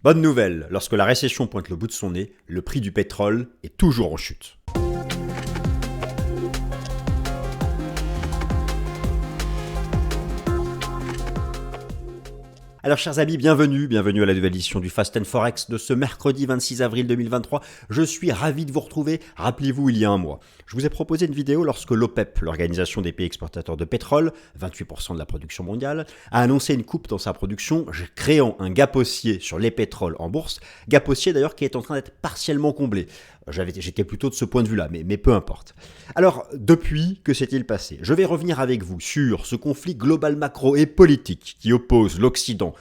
Bonne nouvelle, lorsque la récession pointe le bout de son nez, le prix du pétrole est toujours en chute. Alors chers amis, bienvenue à la nouvelle édition du Fast and Forex de ce mercredi 26 avril 2023. Je suis ravi de vous retrouver. Rappelez-vous, il y a un mois, je vous ai proposé une vidéo lorsque l'OPEP, l'organisation des pays exportateurs de pétrole, 28% de la production mondiale, a annoncé une coupe dans sa production, créant un gap haussier sur les pétroles en bourse, gap haussier d'ailleurs qui est en train d'être partiellement comblé. J'étais plutôt de ce point de vue-là, mais peu importe. Alors, depuis, que s'est-il passé? Je vais revenir avec vous sur ce conflit global macro et politique qui oppose l'Occident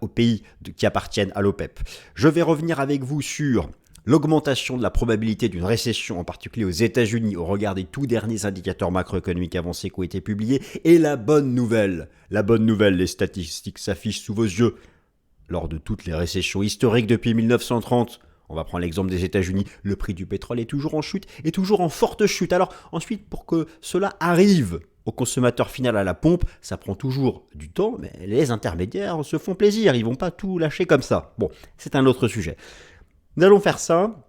aux pays qui appartiennent à l'OPEP. Je vais revenir avec vous sur l'augmentation de la probabilité d'une récession, en particulier aux États-Unis, au regard des tout derniers indicateurs macroéconomiques avancés qui ont été publiés. Et la bonne nouvelle, les statistiques s'affichent sous vos yeux. Lors de toutes les récessions historiques depuis 1930, on va prendre l'exemple des États-Unis, le prix du pétrole est toujours en chute, et toujours en forte chute. Alors ensuite, pour que cela arrive au consommateur final à la pompe, ça prend toujours du temps, mais les intermédiaires se font plaisir, ils ne vont pas tout lâcher comme ça. Bon, c'est un autre sujet. Nous allons faire ça.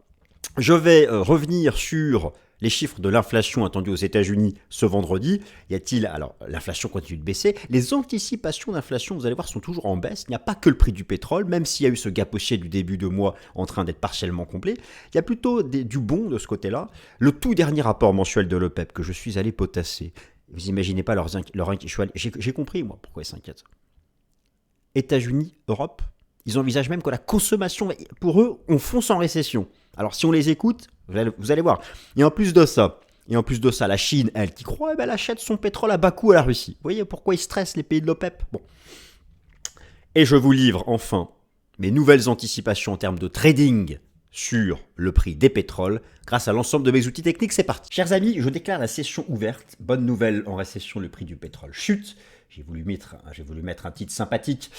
Je vais revenir sur les chiffres de l'inflation attendue aux États-Unis ce vendredi. Alors, l'inflation continue de baisser. Les anticipations d'inflation, vous allez voir, sont toujours en baisse. Il n'y a pas que le prix du pétrole, même s'il y a eu ce gap haussier du début de mois en train d'être partiellement complet. Il y a plutôt du bon de ce côté-là. Le tout dernier rapport mensuel de l'OPEP que je suis allé potasser. Vous imaginez pas j'ai compris, moi, pourquoi ils s'inquiètent. États-Unis, Europe, ils envisagent même que la consommation, pour eux, on fonce en récession. Alors, si on les écoute, vous allez voir. Et en plus de ça, la Chine, elle, qui croit, elle achète son pétrole à bas coût à la Russie. Vous voyez pourquoi ils stressent les pays de l'OPEP? Bon. Et je vous livre enfin mes nouvelles anticipations en termes de trading sur le prix des pétroles grâce à l'ensemble de mes outils techniques. C'est parti. Chers amis, je déclare la session ouverte. Bonne nouvelle, en récession, le prix du pétrole chute. J'ai voulu mettre un titre sympathique.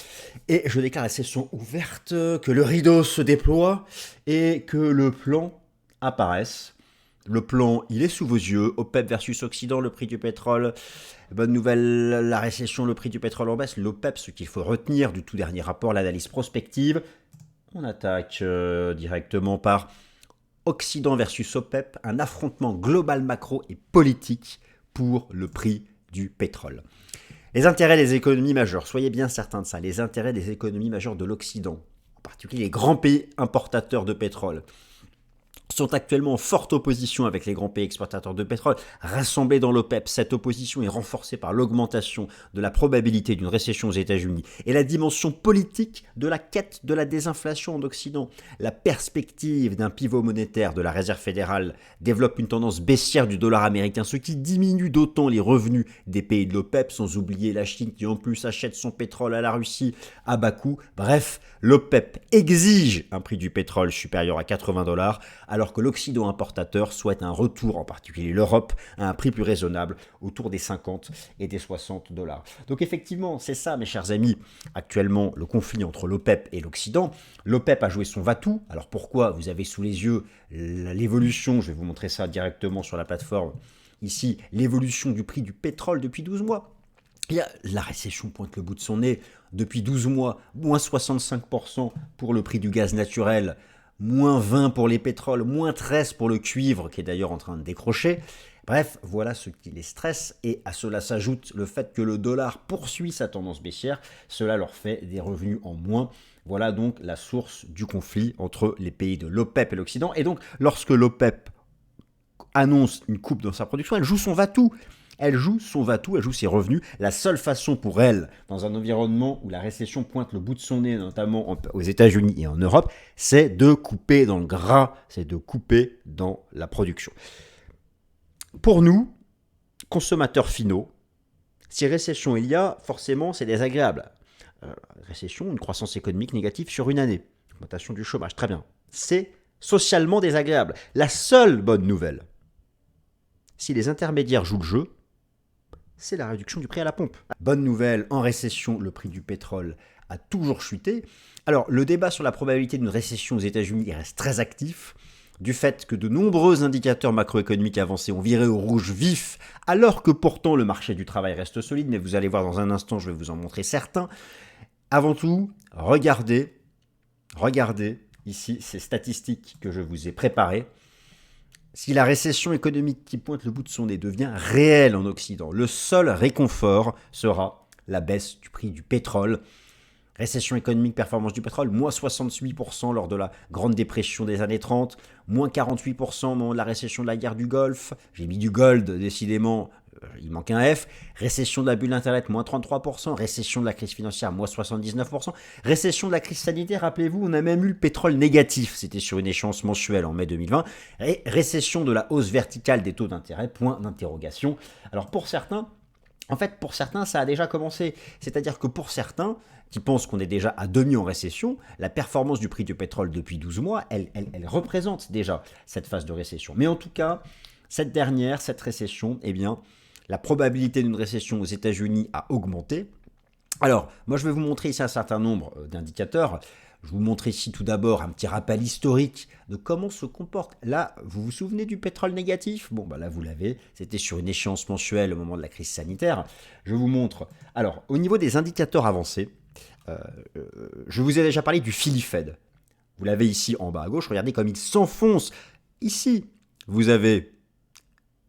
Et je déclare la session ouverte, que le rideau se déploie et que le plan apparaisse. Le plan, il est sous vos yeux. OPEP versus Occident, le prix du pétrole. Bonne nouvelle, la récession, le prix du pétrole en baisse. L'OPEP, ce qu'il faut retenir du tout dernier rapport, l'analyse prospective. On attaque directement par Occident versus OPEP, un affrontement global macro et politique pour le prix du pétrole. Les intérêts des économies majeures, soyez bien certains de ça, les intérêts des économies majeures de l'Occident, en particulier les grands pays importateurs de pétrole, sont actuellement en forte opposition avec les grands pays exportateurs de pétrole, rassemblés dans l'OPEP. Cette opposition est renforcée par l'augmentation de la probabilité d'une récession aux États-Unis et la dimension politique de la quête de la désinflation en Occident. La perspective d'un pivot monétaire de la Réserve fédérale développe une tendance baissière du dollar américain, ce qui diminue d'autant les revenus des pays de l'OPEP, sans oublier la Chine qui en plus achète son pétrole à la Russie à bas coût. Bref, l'OPEP exige un prix du pétrole supérieur à $80, alors que l'Occident importateur souhaite un retour, en particulier l'Europe, à un prix plus raisonnable, autour des 50 et des $60. Donc effectivement, c'est ça, mes chers amis, actuellement, le conflit entre l'OPEP et l'Occident. L'OPEP a joué son va-tout. Alors pourquoi? Vous avez sous les yeux l'évolution, je vais vous montrer ça directement sur la plateforme, ici, l'évolution du prix du pétrole depuis 12 mois. La récession pointe le bout de son nez. Depuis 12 mois, moins 65% pour le prix du gaz naturel, moins 20 pour les pétroles, moins 13 pour le cuivre, qui est d'ailleurs en train de décrocher. Bref, voilà ce qui les stresse, et à cela s'ajoute le fait que le dollar poursuit sa tendance baissière. Cela leur fait des revenus en moins. Voilà donc la source du conflit entre les pays de l'OPEP et l'Occident. Et donc, lorsque l'OPEP annonce une coupe dans sa production, elle joue son va-tout. Elle joue ses revenus. La seule façon pour elle, dans un environnement où la récession pointe le bout de son nez, notamment aux États-Unis et en Europe, c'est de couper dans le gras, c'est de couper dans la production. Pour nous, consommateurs finaux, si récession il y a, forcément c'est désagréable. Récession, une croissance économique négative sur une année, augmentation du chômage, très bien. C'est socialement désagréable. La seule bonne nouvelle, si les intermédiaires jouent le jeu, c'est la réduction du prix à la pompe. Bonne nouvelle, en récession, le prix du pétrole a toujours chuté. Alors, le débat sur la probabilité d'une récession aux États-Unis reste très actif, du fait que de nombreux indicateurs macroéconomiques avancés ont viré au rouge vif, alors que pourtant le marché du travail reste solide, mais vous allez voir dans un instant, je vais vous en montrer certains. Avant tout, regardez regardez ici ces statistiques que je vous ai préparées. Si la récession économique qui pointe le bout de son nez devient réelle en Occident, le seul réconfort sera la baisse du prix du pétrole. Récession économique, performance du pétrole, moins 68% lors de la Grande Dépression des années 30, moins 48% au moment de la récession de la guerre du Golfe. J'ai mis du gold, décidément, il manque un F. Récession de la bulle Internet, moins 33%. Récession de la crise financière, moins 79%. Récession de la crise sanitaire, rappelez-vous, on a même eu le pétrole négatif. C'était sur une échéance mensuelle en mai 2020. Et récession de la hausse verticale des taux d'intérêt, point d'interrogation. Alors pour certains, ça a déjà commencé. C'est-à-dire que pour certains qui pensent qu'on est déjà à demi en récession, la performance du prix du pétrole depuis 12 mois, elle représente déjà cette phase de récession. Mais en tout cas, cette récession, eh bien, la probabilité d'une récession aux États-Unis a augmenté. Alors, moi je vais vous montrer ici un certain nombre d'indicateurs. Je vous montre ici tout d'abord un petit rappel historique de comment se comporte. Là, vous vous souvenez du pétrole négatif? Bon, bah là vous l'avez, c'était sur une échéance mensuelle au moment de la crise sanitaire. Je vous montre. Alors, au niveau des indicateurs avancés, je vous ai déjà parlé du Philly Fed. Vous l'avez ici en bas à gauche, regardez comme il s'enfonce. Ici, vous avez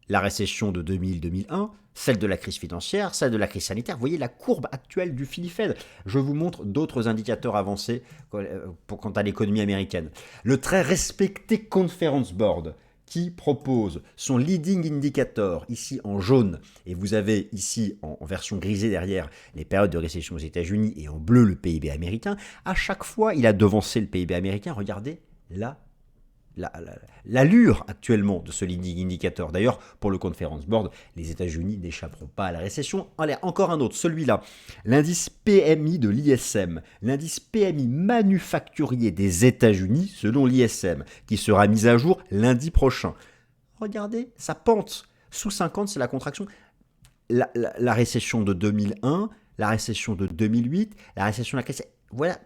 la récession de 2000-2001, celle de la crise financière, celle de la crise sanitaire. Vous voyez la courbe actuelle du Philly Fed. Je vous montre d'autres indicateurs avancés quant à l'économie américaine. Le très respecté Conference Board qui propose son leading indicator ici en jaune, et vous avez ici en version grisée derrière les périodes de récession aux États-Unis et en bleu le PIB américain. À chaque fois, il a devancé le PIB américain. Regardez là. L'allure actuellement de ce leading indicator. D'ailleurs, pour le Conference Board, les États-Unis n'échapperont pas à la récession. Allez, encore un autre, celui-là. L'indice PMI de l'ISM, l'indice PMI manufacturier des États-Unis, selon l'ISM, qui sera mis à jour lundi prochain. Regardez, ça pente. Sous 50, c'est la contraction. La récession de 2001, la récession de 2008, la récession de la crise. Voilà,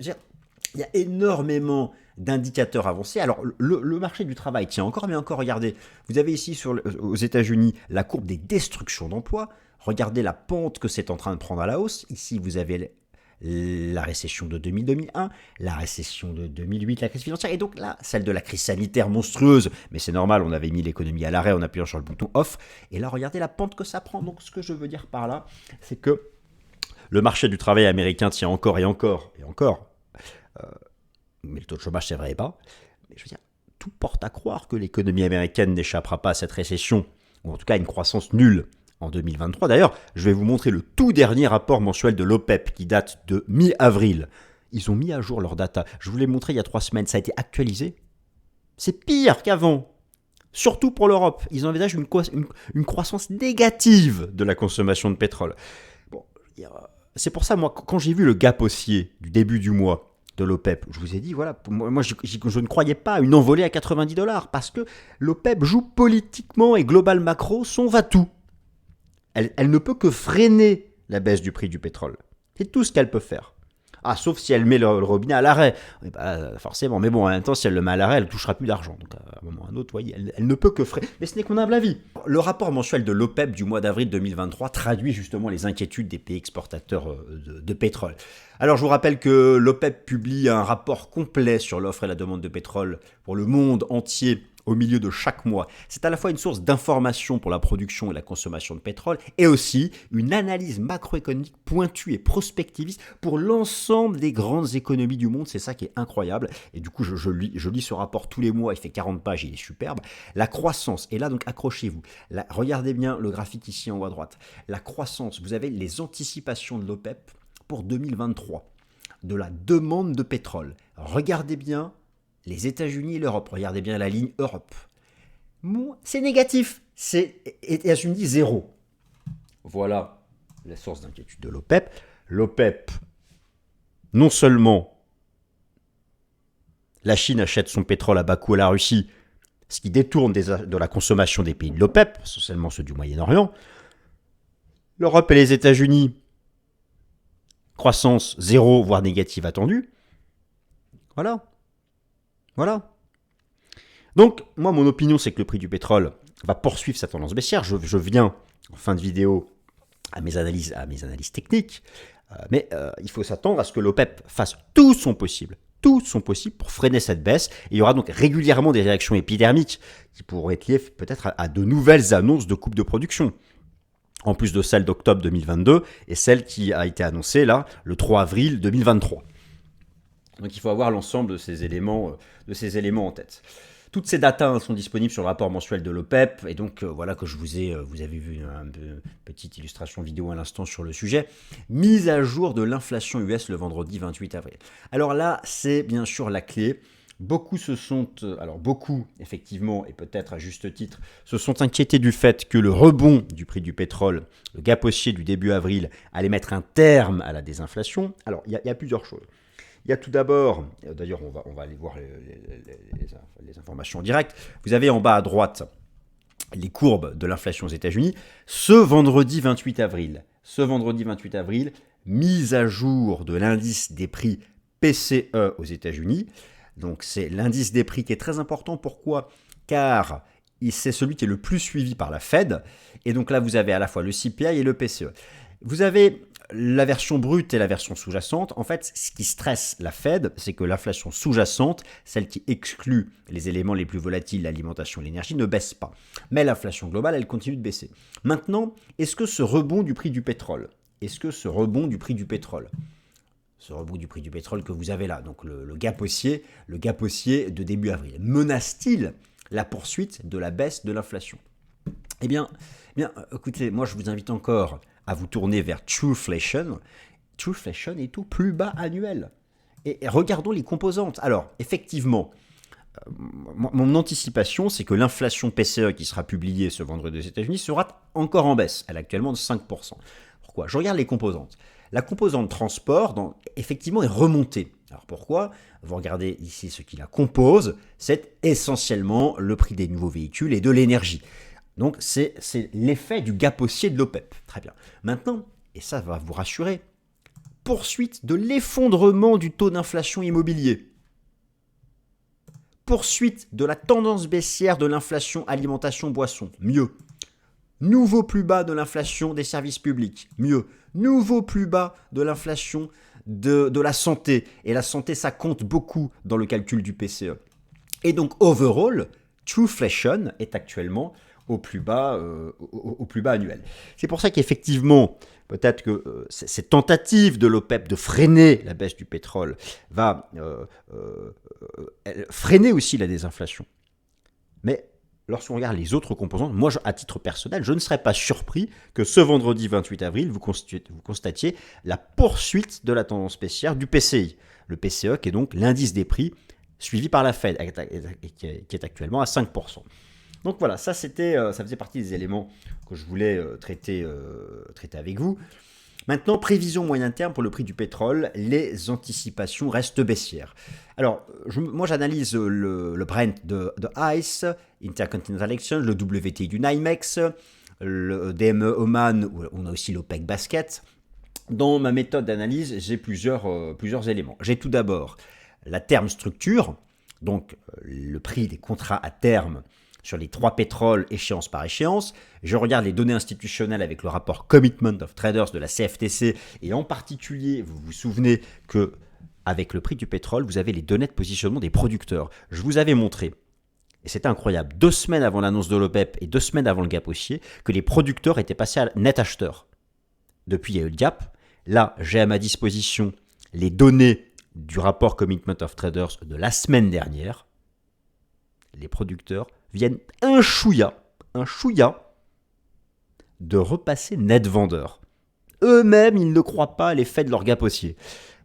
il y a énormément d'indicateurs avancés. Alors, le marché du travail tient encore, mais encore, regardez, vous avez ici aux États-Unis la courbe des destructions d'emplois. Regardez la pente que c'est en train de prendre à la hausse. Ici, vous avez la récession de 2000-2001, la récession de 2008, la crise financière, et donc là, celle de la crise sanitaire monstrueuse. Mais c'est normal, on avait mis l'économie à l'arrêt en appuyant sur le bouton off. Et là, regardez la pente que ça prend. Donc, ce que je veux dire par là, c'est que le marché du travail américain tient encore et encore et encore. Mais le taux de chômage, c'est vrai pas. Mais je veux dire, tout porte à croire que l'économie américaine n'échappera pas à cette récession, ou en tout cas à une croissance nulle en 2023. D'ailleurs, je vais vous montrer le tout dernier rapport mensuel de l'OPEP qui date de mi-avril. Ils ont mis à jour leurs data. Je vous l'ai montré il y a 3 semaines, ça a été actualisé. C'est pire qu'avant. Surtout pour l'Europe. Ils envisagent une croissance négative de la consommation de pétrole. Bon, c'est pour ça, moi, quand j'ai vu le gap haussier du début du mois, de l'OPEP. Je vous ai dit, voilà, moi je ne croyais pas à une envolée à $90 parce que l'OPEP joue politiquement et global macro son va-tout. Elle ne peut que freiner la baisse du prix du pétrole. C'est tout ce qu'elle peut faire. Ah, sauf si elle met le robinet à l'arrêt. Forcément, mais bon, en même temps, si elle le met à l'arrêt, elle ne touchera plus d'argent. Donc, à un moment ou à un autre, voyez, elle ne peut que freiner. Mais ce n'est qu'on humble avis. Le rapport mensuel de l'OPEP du mois d'avril 2023 traduit justement les inquiétudes des pays exportateurs de pétrole. Alors, je vous rappelle que l'OPEP publie un rapport complet sur l'offre et la demande de pétrole pour le monde entier au milieu de chaque mois. C'est à la fois une source d'information pour la production et la consommation de pétrole et aussi une analyse macroéconomique pointue et prospectiviste pour l'ensemble des grandes économies du monde. C'est ça qui est incroyable. Et du coup, je lis ce rapport tous les mois. Il fait 40 pages, il est superbe. La croissance, et là donc accrochez-vous. Regardez bien le graphique ici en haut à droite. La croissance, vous avez les anticipations de l'OPEP pour 2023 de la demande de pétrole. Regardez bien les États-Unis et l'Europe. Regardez bien la ligne Europe. C'est négatif. C'est États-Unis 0. Voilà la source d'inquiétude de l'OPEP. L'OPEP, non seulement la Chine achète son pétrole à bas coût à la Russie, ce qui détourne de la consommation des pays de l'OPEP, essentiellement ceux du Moyen-Orient. L'Europe et les États-Unis, croissance 0, voire négative attendue. Voilà. Donc, moi, mon opinion, c'est que le prix du pétrole va poursuivre sa tendance baissière. Je viens, en fin de vidéo, à mes analyses techniques. Mais il faut s'attendre à ce que l'OPEP fasse tout son possible tout son possible pour freiner cette baisse. Et il y aura donc régulièrement des réactions épidermiques qui pourraient être liées peut-être à de nouvelles annonces de coupes de production. En plus de celle d'octobre 2022 et celle qui a été annoncée là le 3 avril 2023. Donc il faut avoir l'ensemble de ces éléments en tête. Toutes ces datas sont disponibles sur le rapport mensuel de l'OPEP, et donc voilà que vous avez vu une petite illustration vidéo à l'instant sur le sujet. Mise à jour de l'inflation US le vendredi 28 avril. Alors là, c'est bien sûr la clé. Beaucoup effectivement, et peut-être à juste titre, se sont inquiétés du fait que le rebond du prix du pétrole, le gap haussier du début avril, allait mettre un terme à la désinflation. Alors, il y a plusieurs choses. Il y a tout d'abord, d'ailleurs on va aller voir les informations en direct, vous avez en bas à droite les courbes de l'inflation aux États-Unis, ce vendredi 28 avril, mise à jour de l'indice des prix PCE aux États-Unis. Donc c'est l'indice des prix qui est très important. Pourquoi ? Car c'est celui qui est le plus suivi par la Fed. Et donc là, vous avez à la fois le CPI et le PCE. Vous avez la version brute et la version sous-jacente. En fait, ce qui stresse la Fed, c'est que l'inflation sous-jacente, celle qui exclut les éléments les plus volatiles, l'alimentation et l'énergie, ne baisse pas. Mais l'inflation globale, elle continue de baisser. Maintenant, est-ce que ce rebond du prix du pétrole, ce rebond du prix du pétrole que vous avez là, donc le gap haussier de début avril, menace-t-il la poursuite de la baisse de l'inflation ? Eh bien, écoutez, moi je vous invite encore à vous tourner vers Trueflation. Trueflation est au plus bas annuel. Et regardons les composantes. Alors, effectivement, mon anticipation, c'est que l'inflation PCE qui sera publiée ce vendredi aux États-Unis sera encore en baisse. Elle est actuellement de 5%. Pourquoi ? Je regarde les composantes. La composante transport, effectivement, est remontée. Alors pourquoi ? Vous regardez ici ce qui la compose, c'est essentiellement le prix des nouveaux véhicules et de l'énergie. Donc c'est l'effet du gap haussier de l'OPEP. Très bien. Maintenant, et ça va vous rassurer, poursuite de l'effondrement du taux d'inflation immobilier. Poursuite de la tendance baissière de l'inflation alimentation-boisson. Mieux. Nouveau plus bas de l'inflation des services publics. Mieux. Nouveau plus bas de l'inflation de la santé. Et la santé, ça compte beaucoup dans le calcul du PCE. Et donc, overall, Trueflation est actuellement au plus bas annuel. C'est pour ça qu'effectivement, peut-être que cette tentative de l'OPEP de freiner la baisse du pétrole va freiner aussi la désinflation. Mais lorsqu'on regarde les autres composantes, moi, à titre personnel, je ne serais pas surpris que ce vendredi 28 avril, vous constatiez la poursuite de la tendance baissière du PCI. Le PCE, qui est donc l'indice des prix suivi par la Fed, qui est actuellement à 5%. Donc voilà, ça faisait partie des éléments que je voulais traiter avec vous. Maintenant, prévision moyen terme pour le prix du pétrole, les anticipations restent baissières. Alors, moi j'analyse le Brent de ICE, Intercontinental Exchange, le WTI du NYMEX, le DME Oman, où on a aussi l'OPEC Basket. Dans ma méthode d'analyse, j'ai plusieurs éléments. J'ai tout d'abord la terme structure, donc le prix des contrats à terme sur les 3 pétroles échéance par échéance. Je regarde les données institutionnelles avec le rapport Commitment of Traders de la CFTC, et en particulier, vous vous souvenez que avec le prix du pétrole, vous avez les données de positionnement des producteurs. Je vous avais montré, et c'était incroyable, 2 semaines avant l'annonce de l'OPEP et 2 semaines avant le gap haussier, que les producteurs étaient passés à net acheteurs. Depuis, il y a eu le gap. Là, j'ai à ma disposition les données du rapport Commitment of Traders de la semaine dernière. Les producteurs viennent un chouïa de repasser net vendeur. Eux-mêmes, ils ne croient pas à l'effet de leur gap haussier.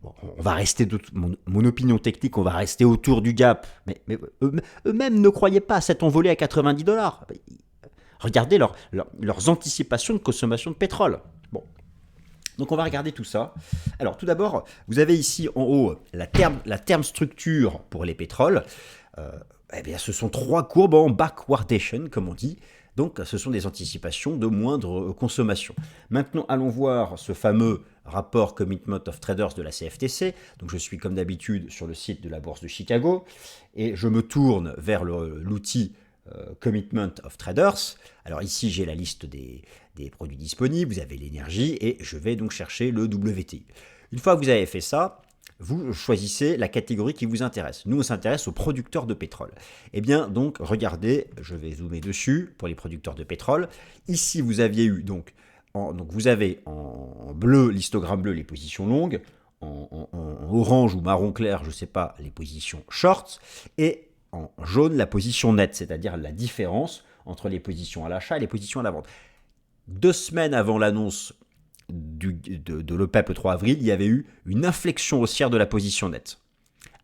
Bon, on va rester, mon opinion technique, on va rester autour du gap. Mais eux-mêmes ne croyaient pas à cet envolé à $90. Regardez leurs anticipations de consommation de pétrole. Bon. Donc on va regarder tout ça. Alors tout d'abord, vous avez ici en haut la terme structure pour les pétroles. Eh bien, ce sont 3 courbes en backwardation, comme on dit. Donc, ce sont des anticipations de moindre consommation. Maintenant, allons voir ce fameux rapport Commitment of Traders de la CFTC. Donc, je suis comme d'habitude sur le site de la Bourse de Chicago et je me tourne vers l'outil Commitment of Traders. Alors ici, j'ai la liste des produits disponibles, vous avez l'énergie et je vais donc chercher le WTI. Une fois que vous avez fait ça, vous choisissez la catégorie qui vous intéresse. Nous, on s'intéresse aux producteurs de pétrole. Eh bien, donc, regardez, je vais zoomer dessus pour les producteurs de pétrole. Ici, vous aviez eu, donc vous avez en bleu, l'histogramme bleu, les positions longues, en orange ou marron clair, je ne sais pas, les positions shorts, et en jaune, la position nette, c'est-à-dire la différence entre les positions à l'achat et les positions à la vente. 2 semaines avant l'annonce de l'OPEP le 3 avril, il y avait eu une inflexion haussière de la position nette,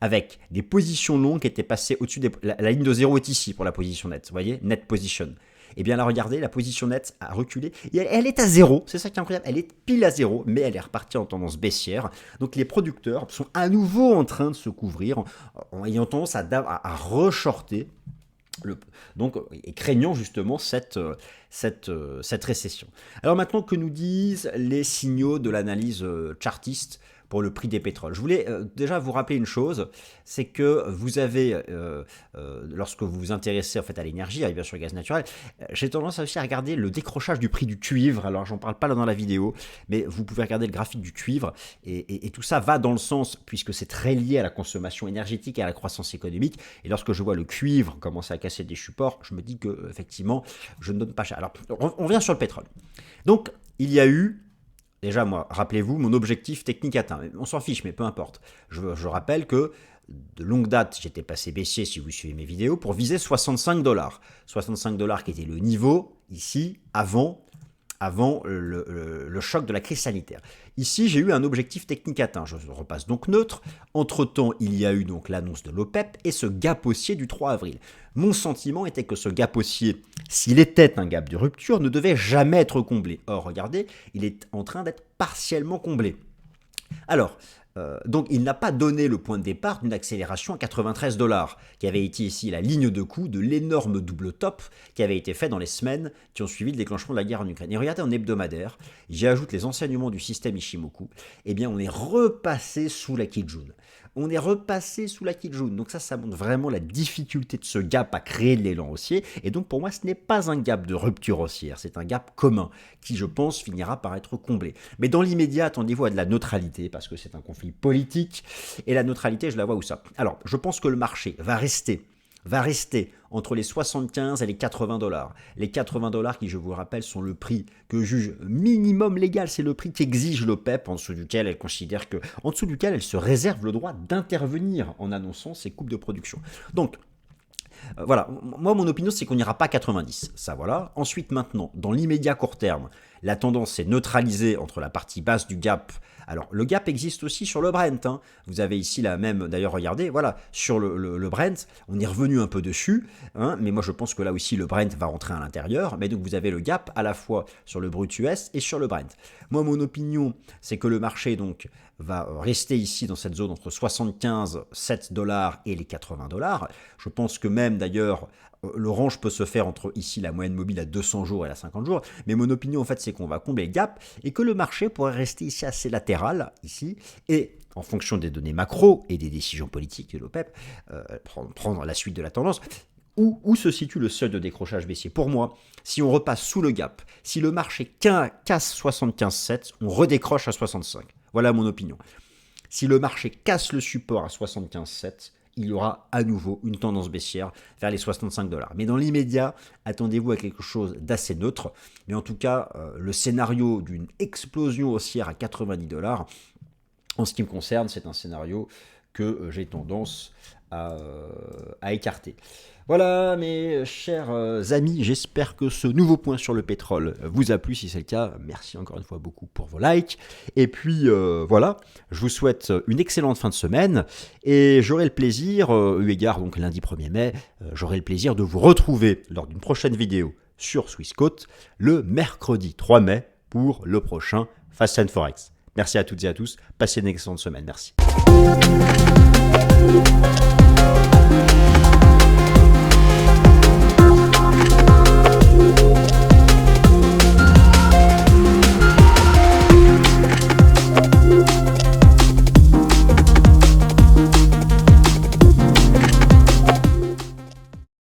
avec des positions longues qui étaient passées au-dessus la ligne de 0 est ici pour la position nette, vous voyez, net position. Et bien là, regardez, la position nette a reculé, et elle est à 0, c'est ça qui est incroyable, elle est pile à 0, mais elle est repartie en tendance baissière. Donc les producteurs sont à nouveau en train de se couvrir, en ayant tendance à re-shorter, et craignant justement cette récession. Alors maintenant, que nous disent les signaux de l'analyse chartiste pour le prix des pétroles? Je voulais déjà vous rappeler une chose, c'est que vous avez, lorsque vous vous intéressez en fait à l'énergie, et bien sûr au gaz naturel, j'ai tendance aussi à regarder le décrochage du prix du cuivre. Alors j'en parle pas là dans la vidéo, mais vous pouvez regarder le graphique du cuivre, et tout ça va dans le sens, puisque c'est très lié à la consommation énergétique et à la croissance économique. Et lorsque je vois le cuivre commencer à casser des supports, je me dis que effectivement, je ne donne pas cher. Alors on revient sur le pétrole. Donc il y a eu, déjà, moi, rappelez-vous, mon objectif technique atteint. On s'en fiche, mais peu importe. Je rappelle que de longue date, j'étais passé baissier, si vous suivez mes vidéos, pour viser 65 $. 65 $ qui était le niveau, ici, avant le choc de la crise sanitaire. Ici, j'ai eu un objectif technique atteint. Je repasse donc neutre. Entre-temps, il y a eu donc l'annonce de l'OPEP et ce gap haussier du 3 avril. Mon sentiment était que ce gap haussier, s'il était un gap de rupture, ne devait jamais être comblé. Or, regardez, il est en train d'être partiellement comblé. Alors, donc il n'a pas donné le point de départ d'une accélération à 93 $, qui avait été ici la ligne de coup de l'énorme double top qui avait été fait dans les semaines qui ont suivi le déclenchement de la guerre en Ukraine. Et regardez, en hebdomadaire, j'y ajoute les enseignements du système Ishimoku, eh bien on est repassé sous la Kijun. On est repassé sous la Kijun. Donc ça montre vraiment la difficulté de ce gap à créer de l'élan haussier. Et donc pour moi, ce n'est pas un gap de rupture haussière, c'est un gap commun qui, je pense, finira par être comblé. Mais dans l'immédiat, attendez-vous à de la neutralité parce que c'est un conflit politique. Et la neutralité, je la vois où ça? Alors, je pense que le marché va rester entre les 75 et les 80 $. Les 80 $ qui, je vous rappelle, sont le prix que juge minimum légal. C'est le prix qu'exige l'OPEP, en dessous duquel elle considère que, en dessous duquel elle se réserve le droit d'intervenir en annonçant ses coupes de production. Donc, voilà, moi mon opinion c'est qu'on n'ira pas 90, ça voilà. Ensuite maintenant, dans l'immédiat court terme, la tendance est neutralisée entre la partie basse du gap. Alors le gap existe aussi sur le Brent, hein. Vous avez ici la même, d'ailleurs regardez, voilà, sur le Brent, on est revenu un peu dessus, hein, mais moi je pense que là aussi le Brent va rentrer à l'intérieur, mais donc vous avez le gap à la fois sur le brut US et sur le Brent. Moi mon opinion c'est que le marché donc va rester ici dans cette zone entre 75, 7 $ et les 80 $. Je pense que même d'ailleurs le range peut se faire entre ici la moyenne mobile à 200 jours et à 50 jours, mais mon opinion en fait c'est qu'on va combler le gap et que le marché pourrait rester ici assez latéral, ici, et en fonction des données macro et des décisions politiques de l'OPEP, prendre la suite de la tendance. Où se situe le seuil de décrochage baissier? Pour moi, si on repasse sous le gap, si le marché casse 75,7, on redécroche à 65. Voilà mon opinion. Si le marché casse le support à 75,7, il y aura à nouveau une tendance baissière vers les 65 $. Mais dans l'immédiat, attendez-vous à quelque chose d'assez neutre. Mais en tout cas, le scénario d'une explosion haussière à 90 $, en ce qui me concerne, c'est un scénario que j'ai tendance à écarter. Voilà mes chers amis, j'espère que ce nouveau point sur le pétrole vous a plu. Si c'est le cas, merci encore une fois beaucoup pour vos likes. Et puis voilà, je vous souhaite une excellente fin de semaine et j'aurai le plaisir, eu égard donc lundi 1er mai, j'aurai le plaisir de vous retrouver lors d'une prochaine vidéo sur Swissquote le mercredi 3 mai pour le prochain Fast and Forex. Merci à toutes et à tous, passez une excellente semaine, merci.